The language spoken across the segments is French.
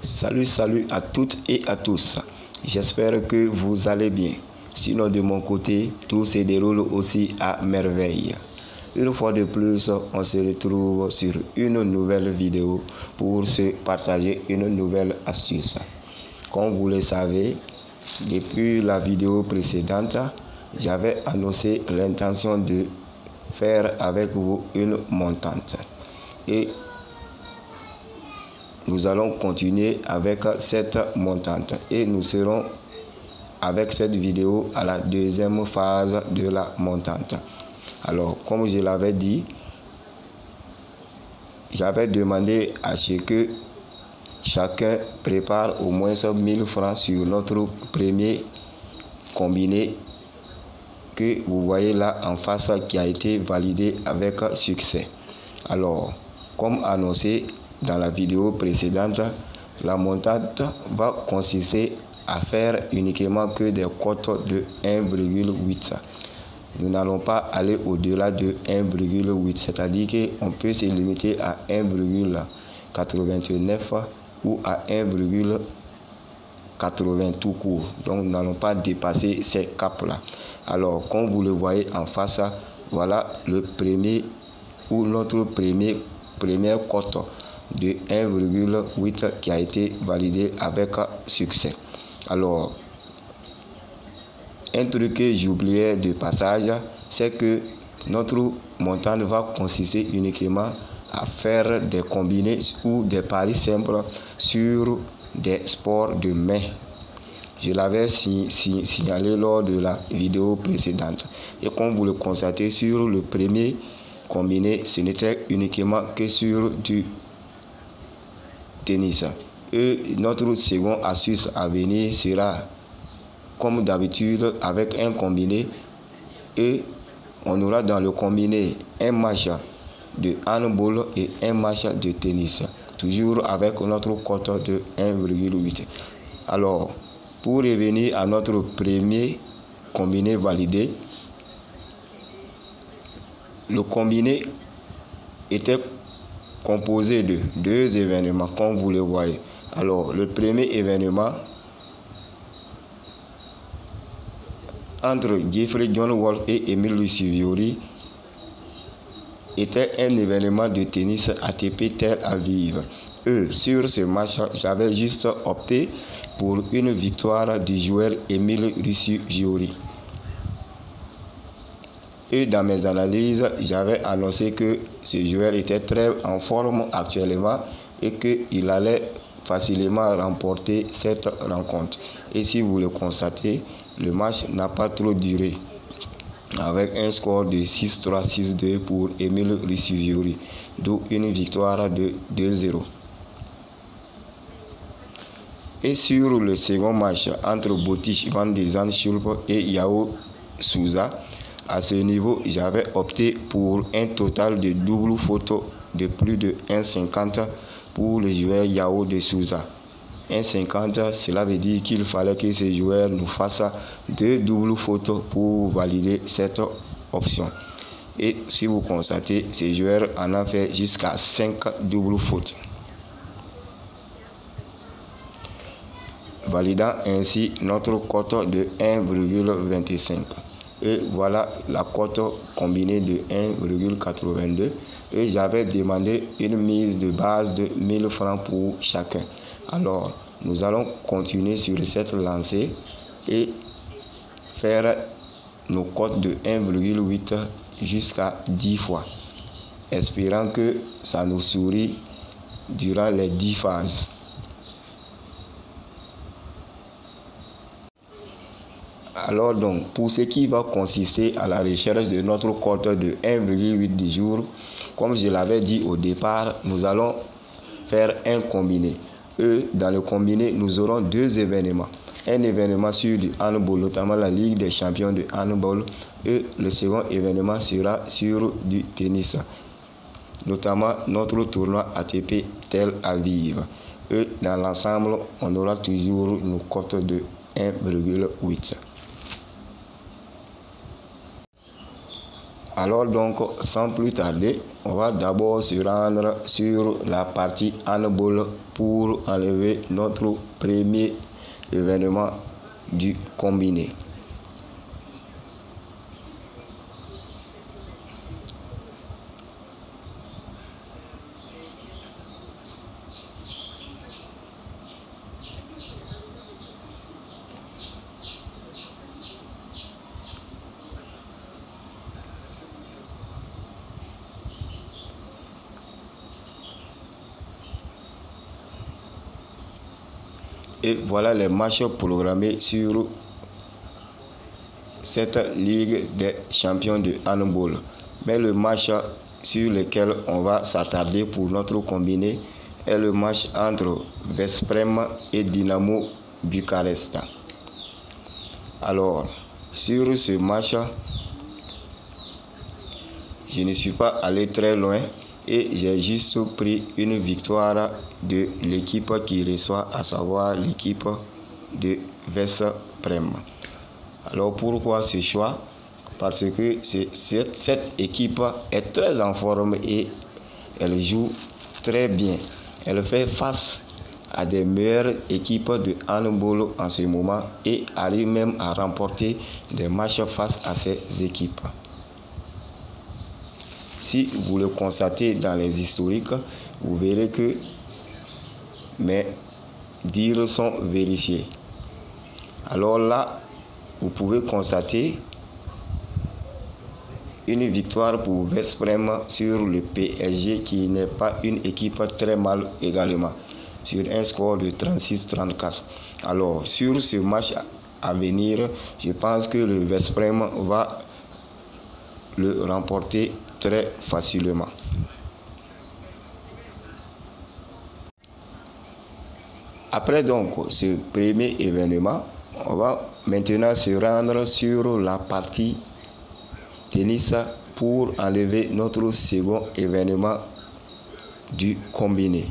Salut à toutes et à tous. J'espère que vous allez bien. Sinon, de mon côté, tout se déroule aussi à merveille. Une fois de plus, on se retrouve sur une nouvelle vidéo pour se partager une nouvelle astuce. Comme vous le savez, depuis la vidéo précédente, j'avais annoncé l'intention de faire avec vous une montante. Et nous allons continuer avec cette montante. Et nous serons avec cette vidéo à la deuxième phase de la montante. Alors, comme je l'avais dit, j'avais demandé à ce que chacun prépare au moins 1000 francs sur notre premier combiné que vous voyez là en face qui a été validé avec succès. Alors, comme annoncé dans la vidéo précédente, la montante va consister à faire uniquement que des cotes de 1,8. Nous n'allons pas aller au-delà de 1,8, c'est-à-dire qu'on peut se limiter à 1,89 ou à 1,80 tout court. Donc nous n'allons pas dépasser ces caps-là. Alors, comme vous le voyez en face, voilà le premier ou notre première cote de 1,8 qui a été validé avec succès. Alors, un truc que j'oubliais de passage, c'est que notre montante va consister uniquement à faire des combinés ou des paris simples sur des sports de main. Je l'avais signalé lors de la vidéo précédente. Et comme vous le constatez, sur le premier combiné, ce n'était uniquement que sur du tennis. Et notre second astuce à venir sera comme d'habitude avec un combiné, et on aura dans le combiné un match de handball et un match de tennis, toujours avec notre cote de 1,8. Alors, pour revenir à notre premier combiné validé, le combiné était composé de deux événements, comme vous le voyez. Alors, le premier événement entre Jeffrey John Wolf et Emile Luciviori était un événement de tennis ATP Tel Aviv. Sur ce match, j'avais juste opté pour une victoire du joueur Emile Luciviori. Et dans mes analyses, j'avais annoncé que ce joueur était très en forme actuellement et qu'il allait facilement remporter cette rencontre. Et si vous le constatez, le match n'a pas trop duré, avec un score de 6-3, 6-2 pour Emile Luciviori, d'où une victoire de 2-0. Et sur le second match entre Botic Van de Zandschulp et Yao Souza, à ce niveau, j'avais opté pour un total de double photo de plus de 1,50 pour le joueur Yao de Souza. 1,50, cela veut dire qu'il fallait que ce joueur nous fasse 2 doubles photos pour valider cette option. Et si vous constatez, ce joueur en a fait jusqu'à 5 doubles fautes, validant ainsi notre cote de 1,25. Et voilà la cote combinée de 1,82. Et j'avais demandé une mise de base de 1000 francs pour chacun. Alors, nous allons continuer sur cette lancée et faire nos cotes de 1,8 jusqu'à 10 fois, espérant que ça nous sourit durant les 10 phases. Alors donc, pour ce qui va consister à la recherche de notre cote de 1,8 du jour, comme je l'avais dit au départ, nous allons faire un combiné. Dans le combiné, nous aurons deux événements. Un événement sur du handball, notamment la Ligue des champions de handball, et le second événement sera sur du tennis, notamment notre tournoi ATP Tel Aviv. Et dans l'ensemble, on aura toujours nos cotes de 1,8. Alors donc, sans plus tarder, on va d'abord se rendre sur la partie handball pour enlever notre premier événement du combiné. Et voilà les matchs programmés sur cette Ligue des champions de handball. Mais le match sur lequel on va s'attarder pour notre combiné est le match entre Veszprém et Dynamo Bucarest. Alors, sur ce match, je ne suis pas allé très loin et j'ai juste pris une victoire de l'équipe qui reçoit, à savoir l'équipe de Veszprém. Alors pourquoi ce choix? Parce que cette équipe est très en forme et elle joue très bien. Elle fait face à des meilleures équipes de handball en ce moment et arrive même à remporter des matchs face à ces équipes. Si vous le constatez dans les historiques, vous verrez que mes dires sont vérifiés. Alors là, vous pouvez constater une victoire pour Veszprém sur le PSG qui n'est pas une équipe très mal également, sur un score de 36-34. Alors sur ce match à venir, je pense que le Veszprém va le remporter très facilement. Après donc ce premier événement, on va maintenant se rendre sur la partie tennis pour enlever notre second événement du combiné.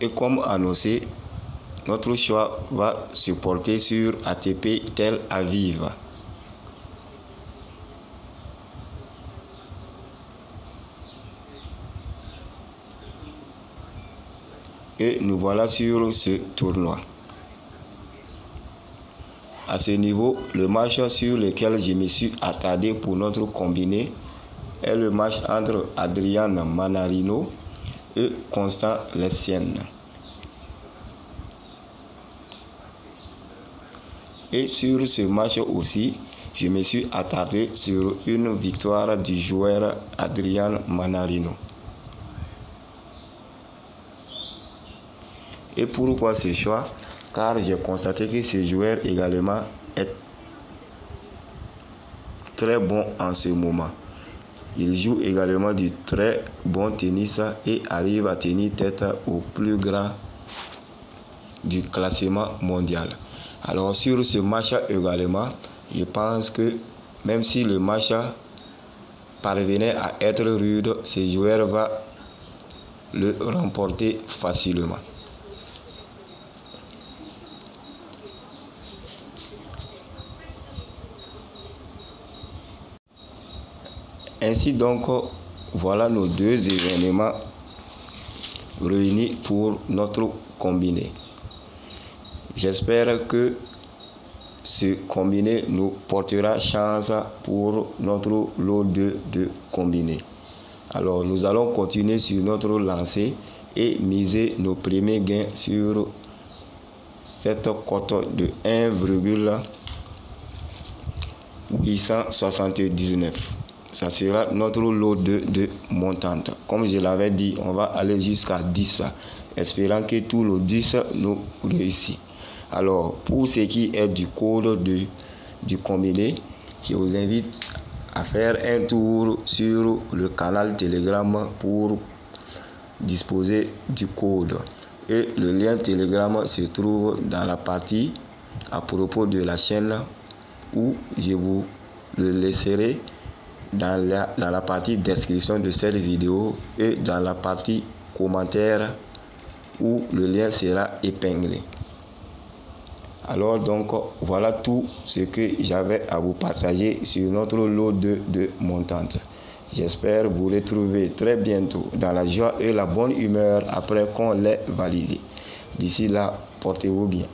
Et comme annoncé, notre choix va se porter sur ATP Tel Aviv. Et nous voilà sur ce tournoi. À ce niveau, le match sur lequel je me suis attardé pour notre combiné est le match entre Adrian Mannarino et Constant Lestienne. Et sur ce match aussi, je me suis attardé sur une victoire du joueur Adrian Mannarino. Et pourquoi ce choix? Car j'ai constaté que ce joueur également est très bon en ce moment. Il joue également du très bon tennis et arrive à tenir tête au plus grand du classement mondial. Alors sur ce match également, je pense que même si le match parvenait à être rude, ce joueur va le remporter facilement. Ainsi donc, voilà nos deux événements réunis pour notre combiné. J'espère que ce combiné nous portera chance pour notre lot de combiné. Alors nous allons continuer sur notre lancée et miser nos premiers gains sur cette cote de 1,879. Ça sera notre lot de montante. Comme je l'avais dit, on va aller jusqu'à 10, espérant que tous nos 10 nous réussissent. Alors, pour ce qui est du code du combiné, je vous invite à faire un tour sur le canal Telegram pour disposer du code. Et le lien Telegram se trouve dans la partie à propos de la chaîne, où je vous le laisserai dans la partie description de cette vidéo et dans la partie commentaire où le lien sera épinglé. Alors donc voilà tout ce que j'avais à vous partager sur notre lot de montantes. J'espère vous retrouver très bientôt dans la joie et la bonne humeur après qu'on l'ait validé. D'ici là, portez-vous bien.